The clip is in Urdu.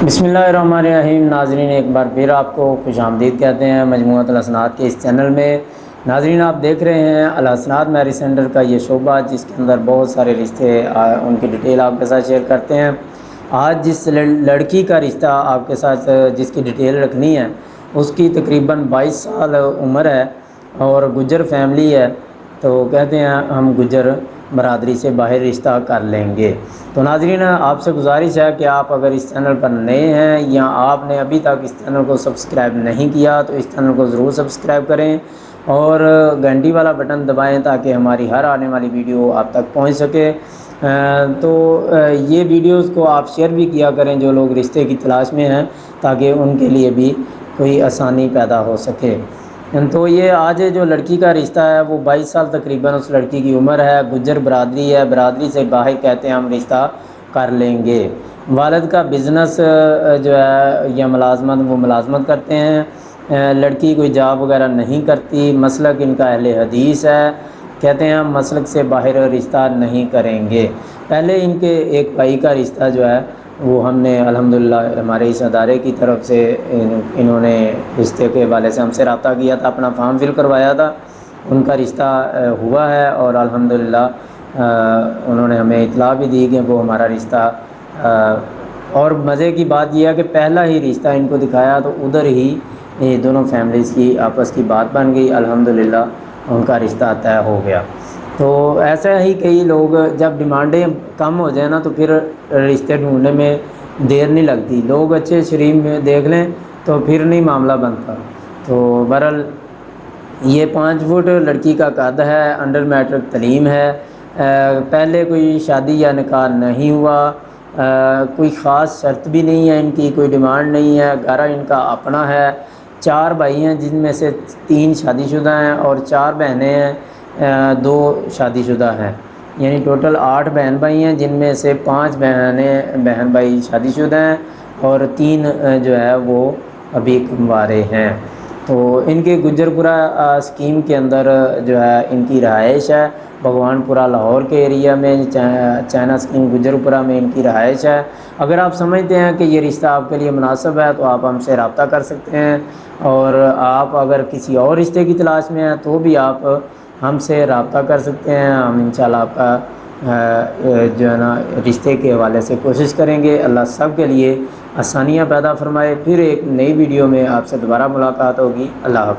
بسم اللہ الرحمن الرحیم۔ ناظرین، ایک بار پھر آپ کو خوش آمدید کہتے ہیں مجموعۃ الحسنات کے اس چینل میں۔ ناظرین، آپ دیکھ رہے ہیں الحسنات میرج سینٹر کا یہ شعبہ، جس کے اندر بہت سارے رشتے ان کی ڈیٹیل آپ کے ساتھ شیئر کرتے ہیں۔ آج جس لڑکی کا رشتہ آپ کے ساتھ جس کی ڈیٹیل رکھنی ہے، اس کی تقریباً 22 سال عمر ہے اور گجر فیملی ہے، تو کہتے ہیں ہم گجر برادری سے باہر رشتہ کر لیں گے۔ تو ناظرین، آپ سے گزارش ہے کہ آپ اگر اس چینل پر نئے ہیں یا آپ نے ابھی تک اس چینل کو سبسکرائب نہیں کیا تو اس چینل کو ضرور سبسکرائب کریں اور گھنٹی والا بٹن دبائیں تاکہ ہماری ہر آنے والی ویڈیو آپ تک پہنچ سکے۔ تو یہ ویڈیوز کو آپ شیئر بھی کیا کریں جو لوگ رشتے کی تلاش میں ہیں، تاکہ ان کے لیے بھی کوئی آسانی پیدا ہو سکے۔ تو یہ آج جو لڑکی کا رشتہ ہے وہ 22 سال تقریباً اس لڑکی کی عمر ہے، گجر برادری ہے، برادری سے باہر کہتے ہیں ہم رشتہ کر لیں گے۔ والد کا بزنس جو ہے یا ملازمت، وہ ملازمت کرتے ہیں۔ لڑکی کوئی جاب وغیرہ نہیں کرتی، مسلک ان کا اہل حدیث ہے، کہتے ہیں ہم مسلک سے باہر رشتہ نہیں کریں گے۔ پہلے ان کے ایک بھائی کا رشتہ جو ہے وہ ہم نے الحمدللہ ہمارے اس ادارے کی طرف سے انہوں نے رشتے کے حوالے سے ہم سے رابطہ کیا تھا، اپنا فارم فل کروایا تھا، ان کا رشتہ ہوا ہے اور الحمدللہ انہوں نے ہمیں اطلاع بھی دی کہ وہ ہمارا رشتہ، اور مزے کی بات یہ ہے کہ پہلا ہی رشتہ ان کو دکھایا تو ادھر ہی دونوں فیملیز کی آپس کی بات بن گئی، الحمدللہ ان کا رشتہ طے ہو گیا۔ تو ایسا ہی کئی لوگ جب ڈیمانڈیں کم ہو جائیں نا تو پھر رشتے ڈھونڈنے میں دیر نہیں لگتی، لوگ اچھے شریف میں دیکھ لیں تو پھر نہیں معاملہ بنتا۔ تو بہرحال یہ 5 فٹ لڑکی کا قد ہے، انڈر میٹرک تعلیم ہے، پہلے کوئی شادی یا نکاح نہیں ہوا، کوئی خاص شرط بھی نہیں ہے ان کی، کوئی ڈیمانڈ نہیں ہے، گھر ان کا اپنا ہے۔ 4 بھائی ہیں جن میں سے 3 شادی شدہ ہیں اور 4 بہنیں ہیں، 2 شادی شدہ ہیں، یعنی ٹوٹل 8 بہن بھائی ہیں، جن میں سے 5 بہن بھائی شادی شدہ ہیں اور 3 جو ہے وہ ابھی کنوارے ہیں۔ تو ان کے گجر پورہ اسکیم کے اندر جو ہے ان کی رہائش ہے، بھگوان پورہ لاہور کے ایریا میں، چائنا اسکیم گجر پورہ میں ان کی رہائش ہے۔ اگر آپ سمجھتے ہیں کہ یہ رشتہ آپ کے لیے مناسب ہے تو آپ ہم سے رابطہ کر سکتے ہیں، اور آپ اگر کسی اور رشتے کی تلاش میں ہیں تو بھی آپ ہم سے رابطہ کر سکتے ہیں، ہم انشاءاللہ آپ کا جو ہے نا رشتے کے حوالے سے کوشش کریں گے۔ اللہ سب کے لیے آسانیاں پیدا فرمائے۔ پھر ایک نئی ویڈیو میں آپ سے دوبارہ ملاقات ہوگی۔ اللہ حافظ۔